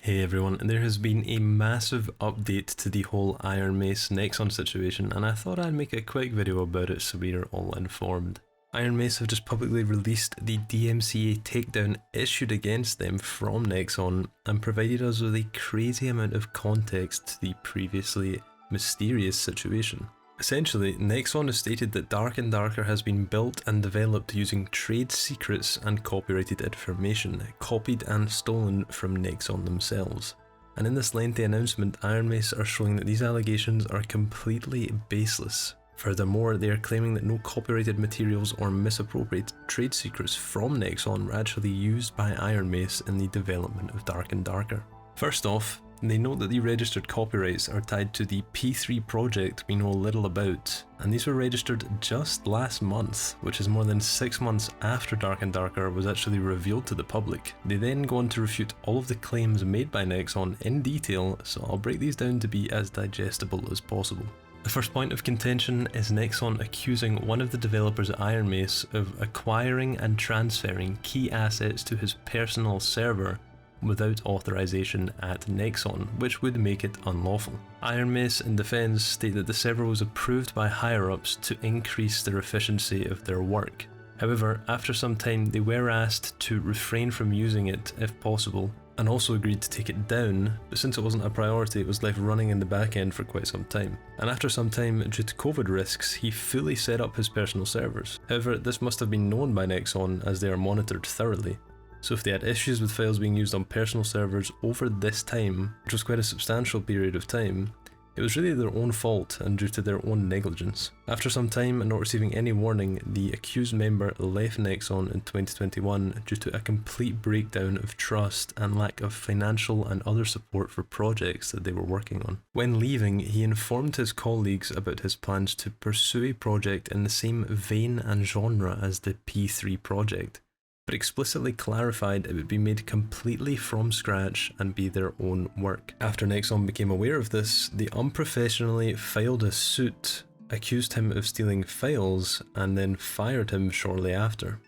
Hey everyone, there has been a massive update to the whole Ironmace Nexon situation, and I thought I'd make a quick video about it so we're all informed. Ironmace have just publicly released the DMCA takedown issued against them from Nexon and provided us with a crazy amount of context to the previously mysterious situation. Essentially, Nexon has stated that Dark and Darker has been built and developed using trade secrets and copyrighted information, copied and stolen from Nexon themselves. And in this lengthy announcement, Ironmace are showing that these allegations are completely baseless. Furthermore, they are claiming that no copyrighted materials or misappropriated trade secrets from Nexon were actually used by Ironmace in the development of Dark and Darker. First off, they note that the registered copyrights are tied to the P3 project we know little about, and these were registered just last month, which is more than 6 months after Dark and Darker was actually revealed to the public. They then go on to refute all of the claims made by Nexon in detail, so I'll break these down to be as digestible as possible. The first point of contention is Nexon accusing one of the developers at Ironmace of acquiring and transferring key assets to his personal server without authorization at Nexon, which would make it unlawful. Ironmace in defense state that the server was approved by higher-ups to increase their efficiency of their work. However, after some time they were asked to refrain from using it if possible, and also agreed to take it down, but since it wasn't a priority it was left running in the back end for quite some time. And after some time, due to COVID risks, he fully set up his personal servers. However, this must have been known by Nexon as they are monitored thoroughly. So if they had issues with files being used on personal servers over this time, which was quite a substantial period of time, it was really their own fault and due to their own negligence. After some time and not receiving any warning, the accused member left Nexon in 2021 due to a complete breakdown of trust and lack of financial and other support for projects that they were working on. When leaving, he informed his colleagues about his plans to pursue a project in the same vein and genre as the P3 project, but explicitly clarified it would be made completely from scratch and be their own work. After Nexon became aware of this, they unprofessionally filed a suit, accused him of stealing files, and then fired him shortly after.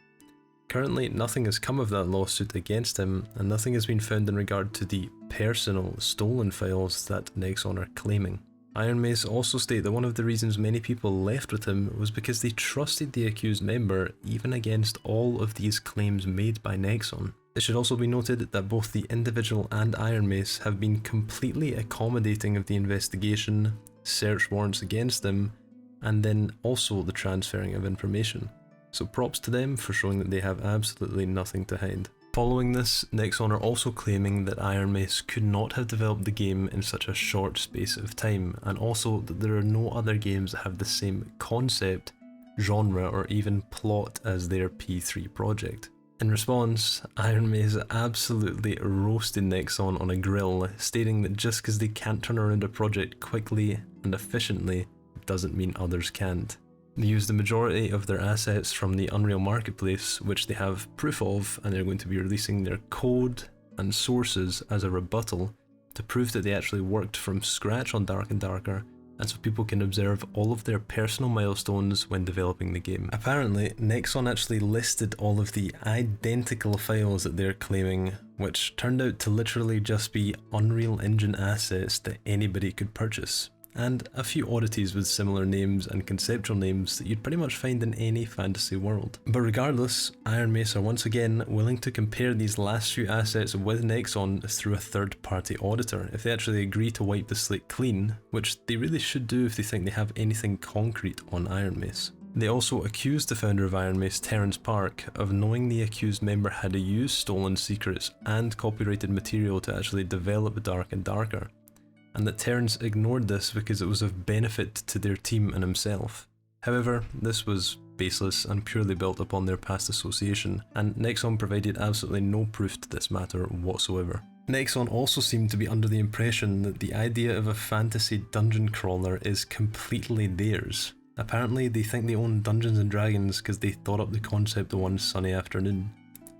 Currently, nothing has come of that lawsuit against him, and nothing has been found in regard to the personal stolen files that Nexon are claiming. Ironmace also state that one of the reasons many people left with him was because they trusted the accused member even against all of these claims made by Nexon. It should also be noted that both the individual and Ironmace have been completely accommodating of the investigation, search warrants against them, and then also the transferring of information. So props to them for showing that they have absolutely nothing to hide. Following this, Nexon are also claiming that Ironmace could not have developed the game in such a short space of time, and also that there are no other games that have the same concept, genre, or even plot as their P3 project. In response, Ironmace absolutely roasted Nexon on a grill, stating that just because they can't turn around a project quickly and efficiently doesn't mean others can't. They use the majority of their assets from the Unreal Marketplace, which they have proof of, and they're going to be releasing their code and sources as a rebuttal to prove that they actually worked from scratch on Dark and Darker, and so people can observe all of their personal milestones when developing the game. Apparently, Nexon actually listed all of the identical files that they're claiming, which turned out to literally just be Unreal Engine assets that anybody could purchase, and a few oddities with similar names and conceptual names that you'd pretty much find in any fantasy world. But regardless, Ironmace are once again willing to compare these last few assets with Nexon through a third-party auditor if they actually agree to wipe the slate clean, which they really should do if they think they have anything concrete on Ironmace. They also accused the founder of Ironmace, Terrence Park, of knowing the accused member had used stolen secrets and copyrighted material to actually develop Dark and Darker, and that Terrence ignored this because it was of benefit to their team and himself. However, this was baseless and purely built upon their past association, and Nexon provided absolutely no proof to this matter whatsoever. Nexon also seemed to be under the impression that the idea of a fantasy dungeon crawler is completely theirs. Apparently they think they own Dungeons and Dragons because they thought up the concept one sunny afternoon.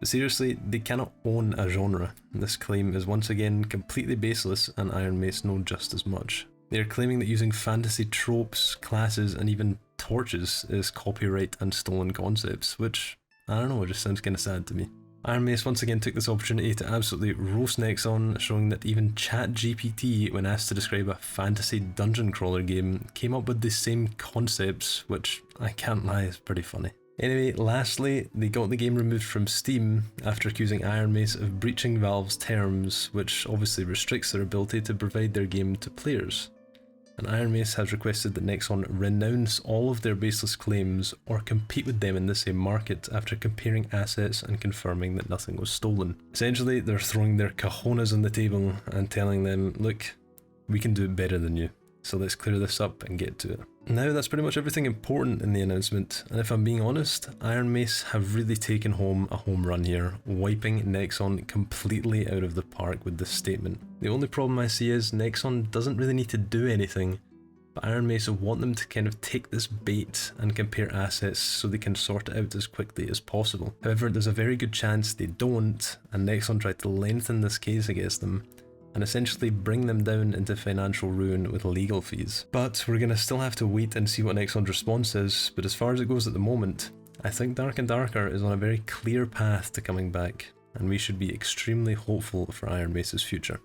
But seriously, they cannot own a genre. This claim is once again completely baseless, and Ironmace know just as much. They are claiming that using fantasy tropes, classes, and even torches is copyright and stolen concepts, which, I don't know, it just sounds kinda sad to me. Ironmace once again took this opportunity to absolutely roast Nexon, showing that even ChatGPT, when asked to describe a fantasy dungeon crawler game, came up with the same concepts, which I can't lie is pretty funny. Anyway, lastly, they got the game removed from Steam after accusing Ironmace of breaching Valve's terms, which obviously restricts their ability to provide their game to players. And Ironmace has requested that Nexon renounce all of their baseless claims or compete with them in the same market after comparing assets and confirming that nothing was stolen. Essentially, they're throwing their cojones on the table and telling them, look, we can do it better than you, so let's clear this up and get to it. Now that's pretty much everything important in the announcement, and if I'm being honest, Ironmace have really taken home a home run here, wiping Nexon completely out of the park with this statement. The only problem I see is Nexon doesn't really need to do anything, but Ironmace want them to kind of take this bait and compare assets so they can sort it out as quickly as possible. However, there's a very good chance they don't, and Nexon try to lengthen this case against them, and essentially bring them down into financial ruin with legal fees. But we're going to still have to wait and see what Nexon's response is, but as far as it goes at the moment, I think Dark and Darker is on a very clear path to coming back, and we should be extremely hopeful for Ironmace's future.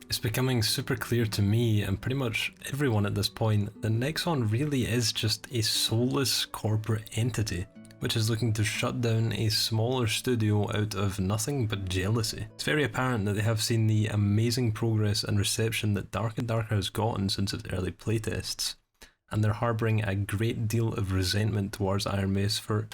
It's becoming super clear to me, and pretty much everyone at this point, that Nexon really is just a soulless corporate entity, which is looking to shut down a smaller studio out of nothing but jealousy. It's very apparent that they have seen the amazing progress and reception that Dark and Darker has gotten since its early playtests, and they're harbouring a great deal of resentment towards Ironmace for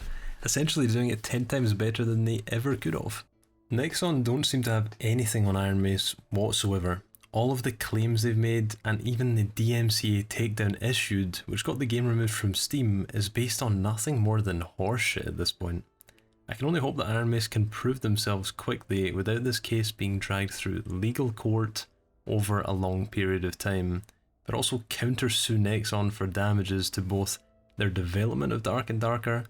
essentially doing it 10 times better than they ever could have. Nexon don't seem to have anything on Ironmace whatsoever. All of the claims they've made, and even the DMCA takedown issued, which got the game removed from Steam, is based on nothing more than horseshit at this point. I can only hope that Ironmace can prove themselves quickly without this case being dragged through legal court over a long period of time, but also counter-sue Nexon for damages to both their development of Dark and Darker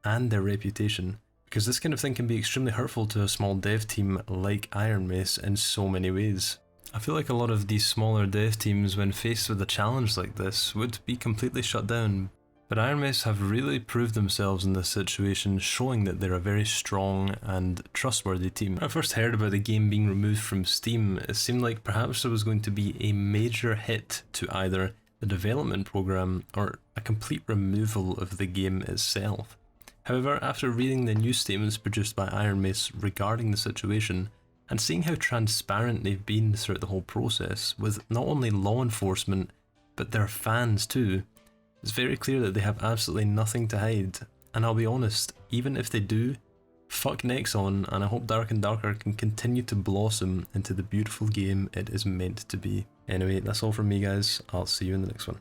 and their reputation, because this kind of thing can be extremely hurtful to a small dev team like Ironmace in so many ways. I feel like a lot of these smaller dev teams, when faced with a challenge like this, would be completely shut down. But Ironmace have really proved themselves in this situation, showing that they're a very strong and trustworthy team. When I first heard about the game being removed from Steam, it seemed like perhaps there was going to be a major hit to either the development program or a complete removal of the game itself. However, after reading the news statements produced by Ironmace regarding the situation, and seeing how transparent they've been throughout the whole process, with not only law enforcement, but their fans too, it's very clear that they have absolutely nothing to hide. And I'll be honest, even if they do, fuck Nexon, and I hope Dark and Darker can continue to blossom into the beautiful game it is meant to be. Anyway, that's all from me guys, I'll see you in the next one.